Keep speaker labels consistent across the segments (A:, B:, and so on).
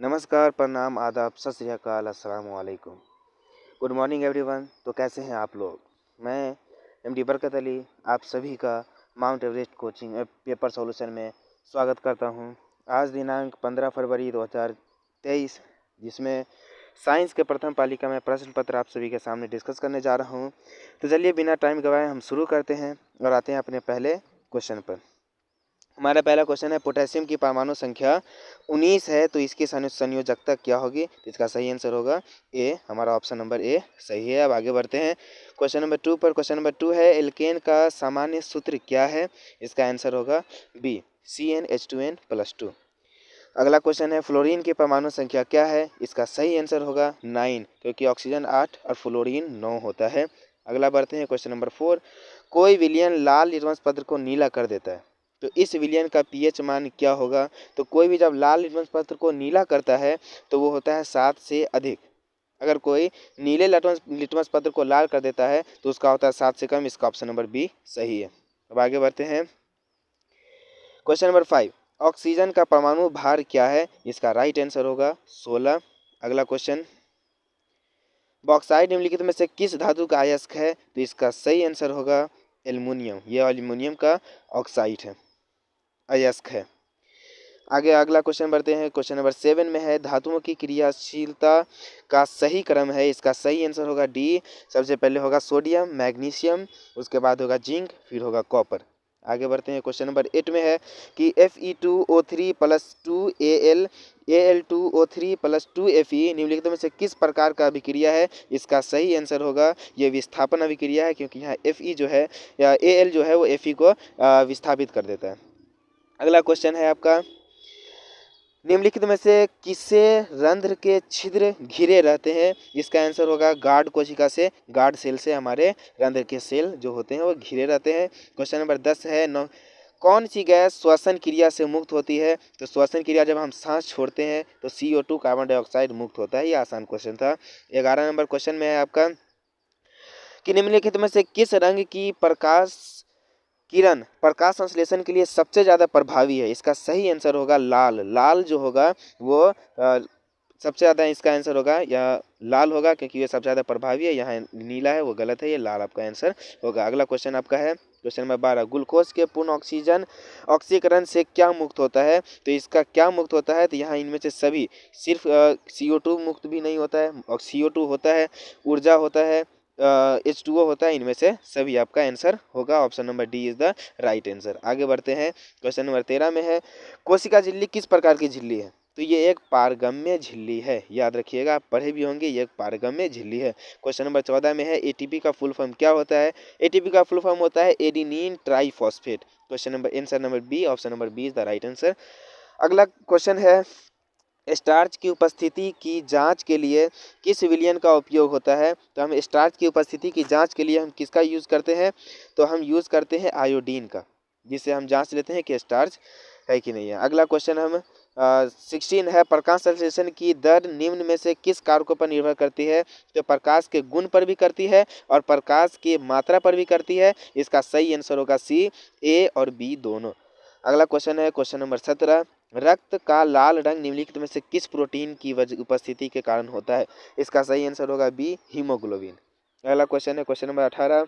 A: नमस्कार, प्रणाम, आदाब, सत श्री अकाल, अस्सलाम वालेकुम। Good morning everyone. तो कैसे हैं आप लोग? मैं एमडी बरकत अली आप सभी का mount Everest coaching paper solution में स्वागत करता हूं। आज दिनांक 15 फरवरी 2023, जिसमें साइंस के प्रथम पालिका में प्रश्न पत्र आप सभी के सामने डिस्कस करने जा रहा हूं। तो चलिए बिना टाइम गवाए हम शुरू करते हैं और आते हैं अपने पहले क्वेश्चन पर। हमारा पहला क्वेश्चन है, पोटेशियम की परमाणु संख्या 19 है, तो इसकी संयोजकता क्या होगी? तो इसका सही आंसर होगा ए। हमारा ऑप्शन नंबर ए सही है। अब आगे बढ़ते हैं क्वेश्चन नंबर 2 पर। क्वेश्चन नंबर 2 है, एल्केन का सामान्य सूत्र क्या है? इसका आंसर होगा बी, CnH2n+2। अगला क्वेश्चन है, फ्लोरीन की परमाणु संख्या क्या है? इसका सही आंसर होगा 9, क्योंकि ऑक्सीजन 8 और फ्लोरीन 9 होता है। अगला बढ़ते हैं क्वेश्चन नंबर 4। कोई विलयन लाल लिटमस पत्र को नीला कर देता है, तो इस विलयन का पीएच मान क्या होगा? तो कोई भी जब लाल लिटमस पत्र को नीला करता है तो वो होता है 7 से अधिक। अगर कोई नीले लिटमस पत्र को लाल कर देता है तो उसका होता है 7 से कम। इसका ऑप्शन नंबर बी सही है। अब आगे बढ़ते हैं क्वेश्चन नंबर 5। ऑक्सीजन का परमाणु भार क्या है? इसका राइट आंसर होगा 16। अगला क्वेश्चन, बॉक्साइट निम्नलिखित में से किस धातु का अयस्क है? तो इसका सही आंसर होगा एल्युमिनियम। यह एल्युमिनियम का ऑक्साइड है, अयस्क है। आगे अगला क्वेश्चन बढ़ते हैं। क्वेश्चन नंबर 7 में है, धातुओं की क्रियाशीलता का सही क्रम है? इसका सही आंसर होगा डी। सबसे पहले होगा सोडियम, मैग्नीशियम, उसके बाद होगा जिंक, फिर होगा कॉपर। आगे बढ़ते हैं। क्वेश्चन नंबर 8 में है कि Fe2O3+2Al Al2O3+2Fe निम्नलिखित में से किस प्रकार का अभिक्रिया है? इसका सही आंसर होगा ये विस्थापन अभिक्रिया है, क्योंकि यहाँ Fe जो है या Al जो है वो Fe को विस्थापित कर देता है। अगला क्वेश्चन है आपका, निम्नलिखित में से किससे रंध्र के छिद्र घिरे रहते हैं? इसका आंसर होगा गार्ड कोशिका से, गार्ड सेल से हमारे रंध्र के सेल जो होते हैं वो घिरे रहते हैं। क्वेश्चन नंबर 10 है, कौन सी गैस श्वसन क्रिया से मुक्त होती है? तो श्वसन क्रिया जब हम सांस छोड़ते हैं तो CO2 कार्बन डाइऑक्साइड मुक्त होता है। ये आसान क्वेश्चन था। 11 नंबर क्वेश्चन में है आपका कि निम्नलिखित में से किस रंग की किरण प्रकाश संश्लेषण के लिए सबसे ज़्यादा प्रभावी है? इसका सही आंसर होगा लाल। लाल जो होगा वो सबसे ज़्यादा इसका आंसर होगा या लाल होगा, क्योंकि ये सबसे ज़्यादा प्रभावी है। यहाँ नीला है वो गलत है, ये लाल आपका आंसर होगा। अगला क्वेश्चन आपका है क्वेश्चन नंबर 12। ग्लूकोज के पूर्ण ऑक्सीकरण से क्या मुक्त होता है? तो इसका क्या मुक्त होता है? तो यहाँ इनमें से सभी, सिर्फ CO2 मुक्त भी नहीं होता है, और CO2 होता है, ऊर्जा होता है, H2O होता है। इनमें से सभी आपका आंसर होगा option number D is the right answer. आगे बढ़ते हैं। क्वेश्चन नंबर 13 में है, कोशिका झिल्ली किस प्रकार की झिल्ली है? तो ये एक पारगम्य झिल्ली है। याद रखिएगा, आप पढ़े भी होंगे, ये एक पारगम्य झिल्ली है। क्वेश्चन नंबर 14 में है, ATP का फुल फॉर्म क्या होता है? ATP का फुल फॉर्म होता है adenine triphosphate. Question number answer number B, option number B is the right answer. अगला क्वेश्चन है, स्टार्च की उपस्थिति की जांच के लिए किस विलयन का उपयोग होता है? तो हम स्टार्च की उपस्थिति की जांच के लिए हम किसका यूज़ करते हैं? तो हम यूज़ करते हैं आयोडीन का, जिससे हम जांच लेते हैं कि स्टार्च है कि नहीं है। अगला क्वेश्चन हम 16 है, प्रकाश संश्लेषण की दर निम्न में से किस कारकों पर निर्भर करती है? तो प्रकाश के गुण पर भी करती है और प्रकाश की मात्रा पर भी करती है। इसका सही आंसर होगा सी, A और B दोनों। अगला क्वेश्चन है क्वेश्चन नंबर 17, रक्त का लाल रंग निम्नलिखित में से किस प्रोटीन की उपस्थिति के कारण होता है? इसका सही आंसर होगा बी, हीमोग्लोबिन। अगला क्वेश्चन है क्वेश्चन नंबर 18,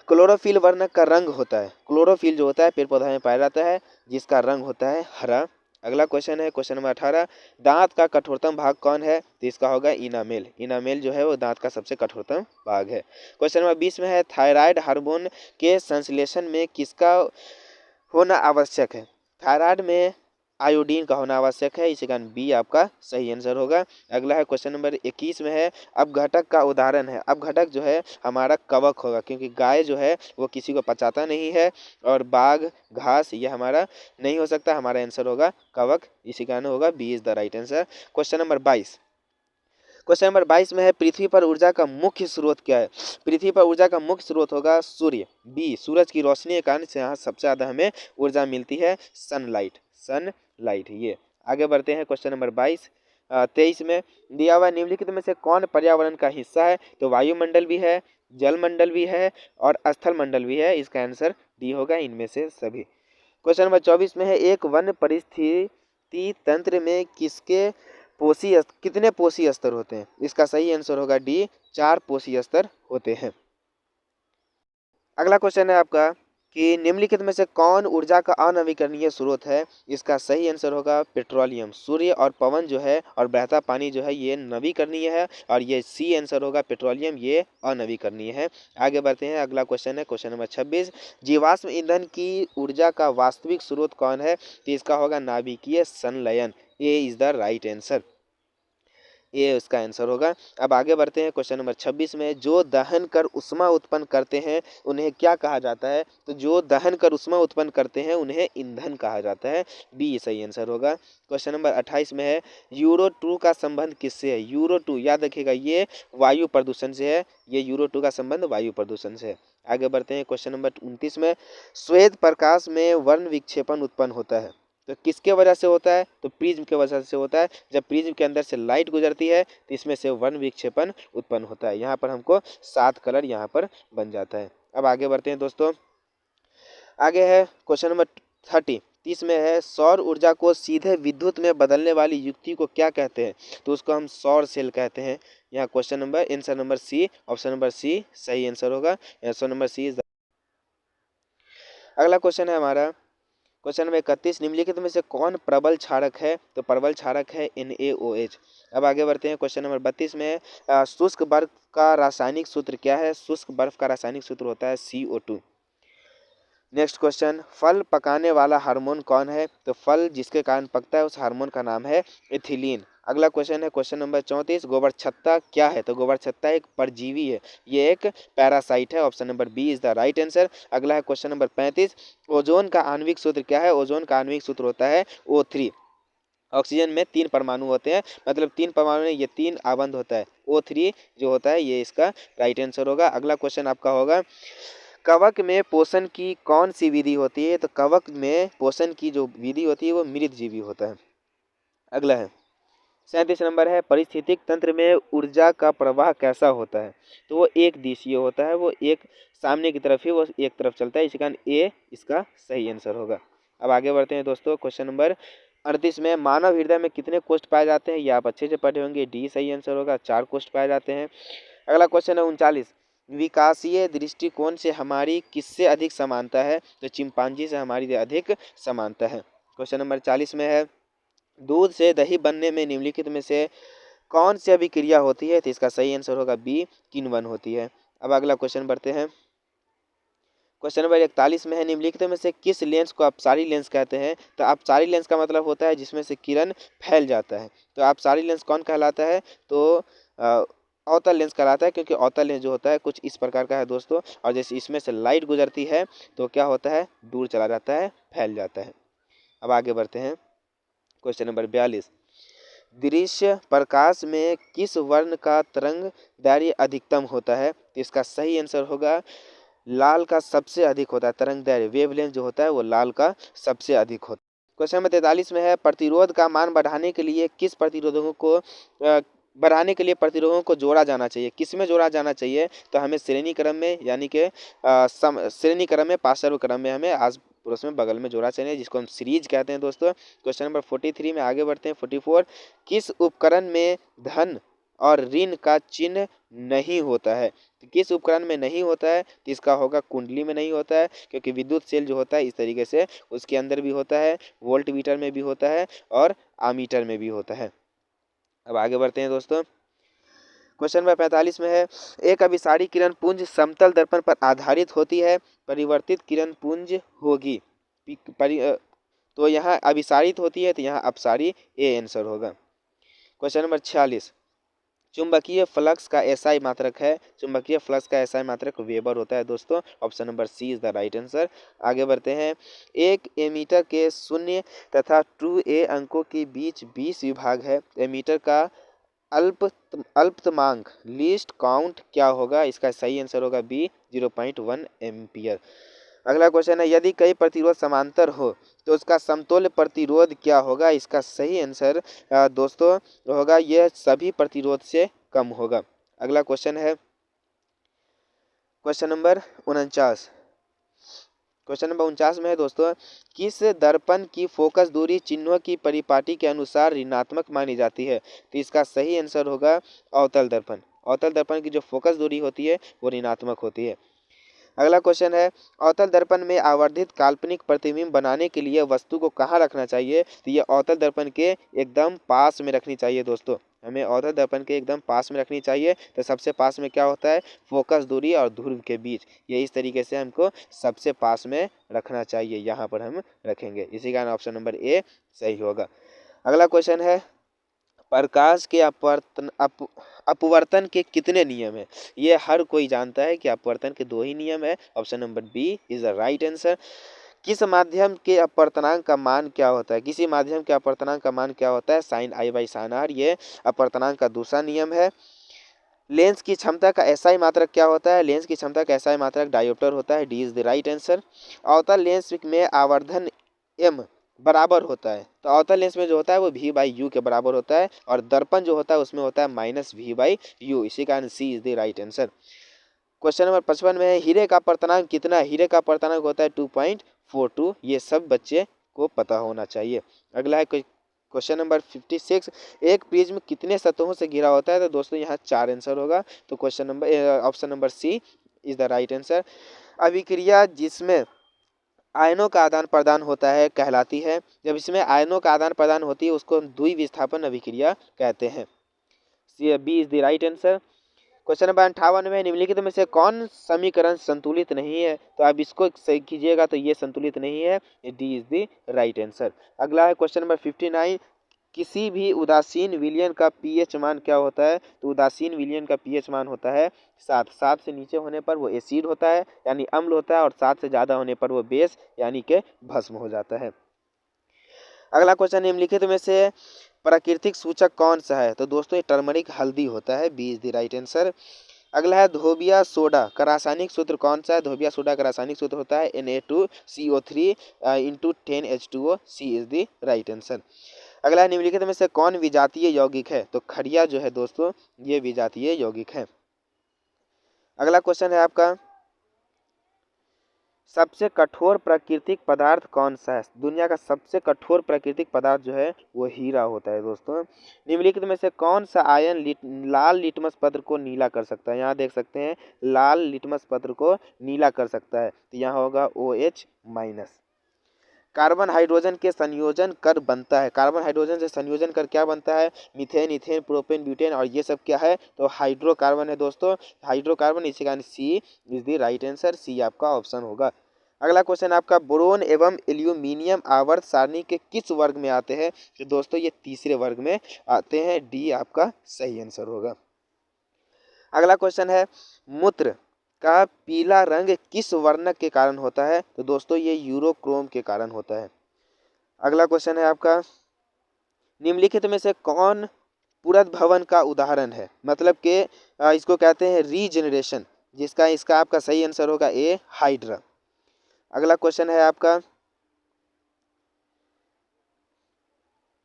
A: क्लोरोफिल वर्णक का रंग होता है? क्लोरोफिल जो होता है पेड़ पौधा में पाया जाता है, जिसका रंग होता है हरा। अगला क्वेश्चन है क्वेश्चन नंबर 18, दांत का कठोरतम भाग कौन है? तो इसका होगा इनामेल। इनामेल जो है वो दांत का सबसे कठोरतम भाग है। क्वेश्चन नंबर 20 में है, थायराइड हार्मोन के संश्लेषण में किसका होना आवश्यक है? थायराइड में आयोडीन का होना आवश्यक है। इसी कारण बी आपका सही आंसर होगा। अगला है क्वेश्चन नंबर 21 में है, अपघटक का उदाहरण है? अपघटक जो है हमारा कवक होगा, क्योंकि गाय जो है वो किसी को पचाता नहीं है, और बाघ, घास ये हमारा नहीं हो सकता। हमारा आंसर होगा कवक, इसी कारण होगा B is the right answer. Question number 22, question number 22 में है, पृथ्वी पर ऊर्जा का मुख्य स्रोत क्या है? पृथ्वी पर ऊर्जा का मुख्य स्रोत होगा सूर्य, बी, सूरज की रोशनी के कारण से यहाँ सबसे ज़्यादा हमें ऊर्जा मिलती है, सनलाइट, सनलाइट। ये आगे बढ़ते हैं क्वेश्चन नंबर 23 में, दिया हुआ निम्नलिखित में से कौन पर्यावरण का हिस्सा है? तो वायुमंडल भी है, जलमंडल भी है और स्थल मंडल भी है। इसका आंसर डी होगा, इनमें से सभी। क्वेश्चन नंबर 24 में है, एक वन तंत्र में कितने पोषी स्तर होते हैं? इसका सही आंसर होगा डी, 4 पोषी स्तर होते हैं। अगला क्वेश्चन है आपका कि निम्नलिखित में से कौन ऊर्जा का अनवीकरणीय स्रोत है? इसका सही आंसर होगा पेट्रोलियम। सूर्य और पवन जो है और बहता पानी जो है ये नवीकरणीय है, और ये सी आंसर होगा पेट्रोलियम, ये अनवीकरणीय है। आगे बढ़ते हैं, अगला क्वेश्चन है क्वेश्चन नंबर 26। जीवाश्म ईंधन की ऊर्जा का वास्तविक स्रोत कौन है? तो इसका होगा नाभिकीय संलयन। ए इज द राइट आंसर, ये इसका आंसर होगा। अब आगे बढ़ते हैं क्वेश्चन नंबर 26 में। जो दहन कर उष्मा उत्पन्न करते हैं उन्हें क्या कहा जाता है? तो जो दहन कर उष्मा उत्पन्न करते हैं उन्हें ईंधन कहा जाता है, बी सही आंसर होगा। क्वेश्चन नंबर 28 में है यूरो 2 का संबंध किससे है? यूरो 2 याद रखिएगा ये वायु प्रदूषण से है, ये यूरो 2 का संबंध वायु प्रदूषण से है। आगे बढ़ते हैं क्वेश्चन नंबर 29 में। श्वेत प्रकाश में वर्ण विक्षेपण उत्पन्न होता है, तो किसके वजह से होता है? तो प्रिज्म के वजह से होता है। जब प्रिज्म के अंदर से लाइट गुजरती है तो इसमें से वर्ण विक्षेपण उत्पन्न होता है। यहाँ पर हमको 7 कलर यहाँ पर बन जाता है। अब आगे बढ़ते हैं दोस्तों, आगे है क्वेश्चन नंबर 30 में है सौर ऊर्जा को सीधे विद्युत में बदलने वाली युक्ति को क्या कहते हैं? तो उसको हम सौर सेल कहते हैं। यहाँ question number answer number C, option number C सही आंसर होगा। Option number C. अगला क्वेश्चन है हमारा क्वेश्चन नंबर 31। निम्नलिखित में से कौन प्रबल क्षारक है? तो प्रबल क्षारक है NaOH। अब आगे बढ़ते हैं क्वेश्चन नंबर 32 में। शुष्क बर्फ का रासायनिक सूत्र क्या है? शुष्क बर्फ का रासायनिक सूत्र होता है CO2। नेक्स्ट क्वेश्चन, फल पकाने वाला हार्मोन कौन है? तो फल जिसके कारण पकता है उस हार्मोन का नाम है एथिलीन। अगला क्वेश्चन है क्वेश्चन नंबर 34। गोबर छत्ता क्या है? तो गोबर छत्ता एक परजीवी है, ये एक पैरासाइट है। Option number B is the right answer. अगला है क्वेश्चन नंबर 35। ओजोन का आणविक सूत्र क्या है? ओजोन का आणविक सूत्र होता है O3। ऑक्सीजन में 3 परमाणु होते हैं, मतलब 3 परमाणु में ये 3 आबंध होता है, O3 जो होता है ये इसका राइट आंसर होगा। अगला क्वेश्चन आपका होगा कवक में पोषण की कौन सी विधि होती है? तो कवक में पोषण की जो विधि होती है वो मृतजीवी होता है। अगला है 37 नंबर है परिस्थितिक तंत्र में ऊर्जा का प्रवाह कैसा होता है? तो वो एक दिशीय होता है, वो एक सामने की तरफ ही वो एक तरफ चलता है, इसी कारण ए इसका सही आंसर होगा। अब आगे बढ़ते हैं दोस्तों क्वेश्चन नंबर 38 में। मानव हृदय में कितने कोष्ठ पाए जाते हैं? ये आप अच्छे से पढ़े होंगे, डी सही आंसर होगा, 4 कोष्ठ पाए जाते हैं। अगला क्वेश्चन है 39। विकासीय दृष्टिकोण से हमारी किससे अधिक समानता है? तो चिंपांजी से हमारी अधिक समानता है। क्वेश्चन नंबर 40 में है दूध से दही बनने में निम्नलिखित में से कौन सी अभिक्रिया होती है? तो इसका सही आंसर होगा बी, किण्वन होती है। अब अगला क्वेश्चन बढ़ते हैं, क्वेश्चन नंबर 41 में है निम्नलिखित में से किस लेंस को अपसारी लेंस कहते हैं? तो अपसारी लेंस का मतलब होता है जिसमें से किरण फैल जाता है। तो अपसारी लेंस कौन कहलाता है? तो अवतल लेंस कहलाता है, क्योंकि अवतल लेंस जो होता है कुछ इस प्रकार का है दोस्तों, और जैसे इसमें से लाइट गुजरती है तो क्या होता है, दूर चला जाता है, फैल जाता है। अब आगे बढ़ते हैं क्वेश्चन नंबर 42। दृश्य प्रकाश में किस वर्ण का तरंग दैर्घ्य अधिकतम होता है? तो इसका सही आंसर होगा लाल का सबसे अधिक होता है तरंग दैर्घ्य, वेवलेंथ जो होता है वो लाल का सबसे अधिक होता है। क्वेश्चन नंबर 43 में है प्रतिरोध का मान बढ़ाने के लिए किस प्रतिरोधकों को बढ़ाने के लिए प्रतिरोधकों को जोड़ा जाना चाहिए? किस में जोड़ा जाना चाहिए? तो हमें श्रेणी क्रम में, यानी कि श्रेणी क्रम में, पार्श्व क्रम में हमें आस पड़ोस में बगल में जोड़ा चाहिए, जिसको हम सीरीज कहते हैं दोस्तों। क्वेश्चन नंबर 43 में आगे बढ़ते हैं 44। किस उपकरण में धन और ऋण का चिन्ह नहीं होता है? तो किस उपकरण में नहीं होता है? तो इसका होगा कुंडली में नहीं होता है, क्योंकि विद्युत सेल जो होता है इस तरीके से उसके अंदर भी होता है, वोल्ट मीटर में भी होता है और आमीटर में भी होता है। अब आगे बढ़ते हैं दोस्तों, क्वेश्चन नंबर 45 में है एक अभिसारी किरण पुंज समतल दर्पण पर आधारित होती है, परिवर्तित किरण पुंज होगी तो यहाँ अभिसारित होती है, तो यहाँ अपसारी ए आंसर होगा। Question number 46। चुंबकीय फ्लक्स का एसआई मात्रक है? चुंबकीय फ्लक्स का एसआई मात्रक वेबर होता है दोस्तों। Option number C is the right answer. आगे बढ़ते हैं, एक एमीटर के 0 तथा 2a अंकों के बीच 20 विभाग है, एमीटर का अल्पतमांक लीस्ट काउंट क्या होगा? इसका सही आंसर होगा बी, 0.1 एम्पियर। अगला क्वेश्चन है यदि कई प्रतिरोध समांतर हो तो उसका समतुल्य प्रतिरोध क्या होगा? इसका सही आंसर दोस्तों होगा यह सभी प्रतिरोध से कम होगा। अगला क्वेश्चन है क्वेश्चन नंबर 49। क्वेश्चन नंबर 49 में है दोस्तों, किस दर्पण की फोकस दूरी चिन्हों की परिपाटी के अनुसार ऋणात्मक मानी जाती है? तो इसका सही आंसर होगा अवतल दर्पण। अवतल दर्पण की जो फोकस दूरी होती है वो ऋणात्मक होती है। अगला क्वेश्चन है, अवतल दर्पण में आवर्धित काल्पनिक प्रतिबिंब बनाने के लिए वस्तु को कहाँ रखना चाहिए? तो ये अवतल दर्पण के एकदम पास में रखनी चाहिए दोस्तों। हमें अवतल दर्पण के एकदम पास में रखनी चाहिए। तो सबसे पास में क्या होता है? फोकस दूरी और ध्रुव के बीच। ये इस तरीके से हमको सबसे पास में रखना चाहिए, यहाँ पर हम रखेंगे। इसी कारण ऑप्शन नंबर ए सही होगा। अगला क्वेश्चन है, प्रकाश के अपवर्तन के कितने नियम है? ये हर कोई जानता है कि अपवर्तन के 2 ही नियम है। Option number B is the right answer. किस माध्यम के अपवर्तनांक का मान क्या होता है? किसी माध्यम के अपवर्तनांक का मान क्या होता है? Sine i by sine r. ये अपवर्तनांक का दूसरा नियम है। लेंस की क्षमता का एसआई मात्रक क्या होता है? लेंस की क्षमता का एसआई मात्रक डायोप्टर होता है। D is the right answer. अवतल लेंस में आवर्धन एम बराबर होता है। तो अवतल लेंस में जो होता है वो v बाई यू के बराबर होता है, और दर्पण जो होता है उसमें होता है माइनस v बाई यू। इसी कारण C is the right answer. Question number 55 में है, हीरे का अपवर्तनांक कितना है? हीरे का अपवर्तनांक होता है 2.42। ये सब बच्चे को पता होना चाहिए। अगला है क्वेश्चन नंबर 56, एक प्रिज्म कितने सतहों से घिरा होता है? तो दोस्तों यहाँ 4 आंसर होगा। तो question number option number C is the right answer. अभिक्रिया जिसमें आयनों का आदान प्रदान होता है कहलाती है? जब इसमें आयनों का आदान प्रदान होती है उसको द्विविस्थापन अभिक्रिया कहते हैं। B is the right answer. Question number 58 में, निम्नलिखित में से कौन समीकरण संतुलित नहीं है? तो आप इसको सही कीजिएगा तो ये संतुलित नहीं है। D is the right answer. अगला है क्वेश्चन नंबर 59, किसी भी उदासीन विलयन का पीएच मान क्या होता है? तो उदासीन विलयन का पीएच मान होता है 7। 7 से नीचे होने पर वो एसिड होता है यानी अम्ल होता है, और 7 से ज़्यादा होने पर वो बेस यानी के भस्म हो जाता है। अगला क्वेश्चन, निम्नलिखित में से प्राकृतिक सूचक कौन सा है? तो दोस्तों ये टर्मरिक हल्दी होता है। B is the right answer. अगला है धोबिया सोडा का रासायनिक सूत्र कौन सा है? धोबिया सोडा का रासायनिक सूत्र होता है Na2CO3 into 10H2O। C is the right answer. अगला है, निम्नलिखित में से कौन विजातीय यौगिक है? तो खड़िया जो है दोस्तों ये विजातीय यौगिक है। अगला क्वेश्चन है आपका, सबसे कठोर प्राकृतिक पदार्थ कौन सा है? दुनिया का सबसे कठोर प्राकृतिक पदार्थ जो है वो हीरा होता है दोस्तों। निम्नलिखित में से कौन सा आयन लाल लिटमस पत्र को नीला कर सकता है? यहाँ देख सकते हैं लाल लिटमस पत्र को नीला कर सकता है। तो यहाँ होगा OH-। कार्बन हाइड्रोजन के संयोजन कर बनता है। कार्बन हाइड्रोजन से संयोजन कर क्या बनता है? मीथेन, इथेन, प्रोपेन, ब्यूटेन, और ये सब क्या है? तो हाइड्रोकार्बन है दोस्तों, हाइड्रोकार्बन। इसी कारण C is the right answer. सी आपका ऑप्शन होगा। अगला क्वेश्चन आपका, बोरोन एवं एल्यूमिनियम आवर्त सारणी के किस वर्ग में आते हैं? तो दोस्तों ये तीसरे वर्ग में आते हैं। डी आपका सही आंसर होगा। अगला क्वेश्चन है, मूत्र का पीला रंग किस वर्णक के कारण होता है? तो दोस्तों ये यूरोक्रोम के कारण होता है। अगला क्वेश्चन है आपका, निम्नलिखित में से कौन पुरद भवन का उदाहरण है? मतलब कि इसको कहते हैं रीजनरेशन, जिसका इसका आपका सही आंसर होगा ए हाइड्रा। अगला क्वेश्चन है आपका,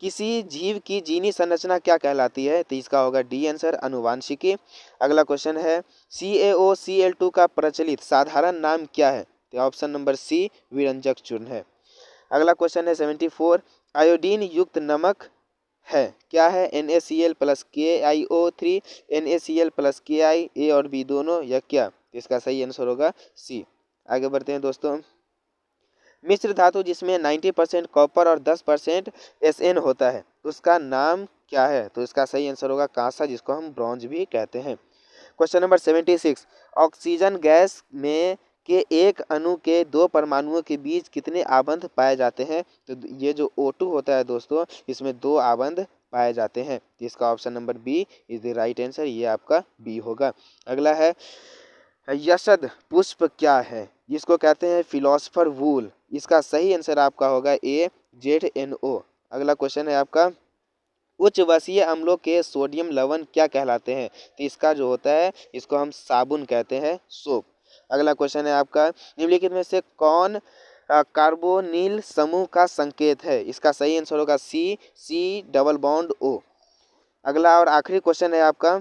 A: किसी जीव की जीनी संरचना क्या कहलाती है? तो इसका होगा डी आंसर, अनुवांशिकी। अगला क्वेश्चन है, CaOCl2 का प्रचलित साधारण नाम क्या है? तो ऑप्शन नंबर सी विरंजक चूर्ण है। अगला क्वेश्चन है 74, आयोडीन युक्त नमक है क्या है? NaCl plus KiO3, NaCl plus Ki, ए और बी दोनों, या क्या? इसका सही आंसर होगा सी। आगे बढ़ते हैं दोस्तों, मिश्र धातु जिसमें 90% कॉपर और 10% Sn होता है उसका नाम क्या है? तो इसका सही आंसर होगा कांसा, जिसको हम ब्रॉन्ज भी कहते हैं। क्वेश्चन नंबर 76, ऑक्सीजन गैस में के एक अणु के 2 परमाणुओं के बीच कितने आबंध पाए जाते हैं? तो ये जो O2 होता है दोस्तों इसमें 2 आबंध पाए जाते हैं। इसका option number B is the right answer. ये आपका बी होगा। अगला है, यशद पुष्प क्या है? जिसको कहते हैं फिलोसफर वूल। इसका सही आंसर आपका होगा AZNO। अगला क्वेश्चन है आपका, उच्च वसीय अम्लों के सोडियम लवण क्या कहलाते हैं? तो इसका जो होता है इसको हम साबुन कहते हैं, सोप। अगला क्वेश्चन है आपका, निम्नलिखित में से कौन कार्बोनिल समूह का संकेत है? इसका सही आंसर होगा C डबल बॉन्ड O। अगला और आखिरी क्वेश्चन है आपका,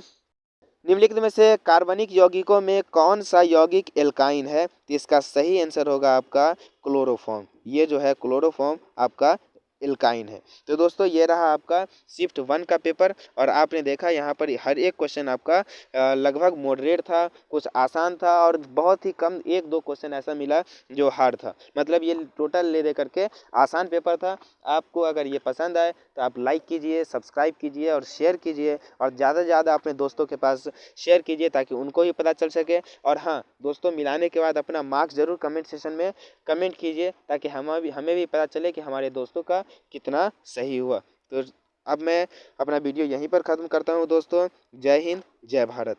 A: निम्नलिखित में से कार्बनिक यौगिकों में कौन सा यौगिक एल्काइन है? तो इसका सही आंसर होगा आपका क्लोरोफॉर्म। ये जो है क्लोरोफॉर्म आपका एल्काइन है। तो दोस्तों ये रहा आपका शिफ्ट 1 का पेपर और आपने देखा यहाँ पर हर एक क्वेश्चन आपका लगभग मॉडरेट था, कुछ आसान था और बहुत ही कम 1-2 क्वेश्चन ऐसा मिला जो हार्ड था। मतलब ये टोटल ले दे करके आसान पेपर था। आपको अगर ये पसंद आए तो आप लाइक कीजिए, सब्सक्राइब कीजिए और शेयर कीजिए और ज़्यादा से ज़्यादा अपने दोस्तों के पास शेयर कीजिए ताकि उनको भी पता चल सके। और हाँ दोस्तों, मिलाने के बाद अपना मार्क्स ज़रूर कमेंट सेशन में कमेंट कीजिए ताकि हमें भी पता चले कि हमारे दोस्तों का कितना सही हुआ। तो अब मैं अपना वीडियो यहीं पर ख़त्म करता हूँ दोस्तों। जय हिंद, जय भारत।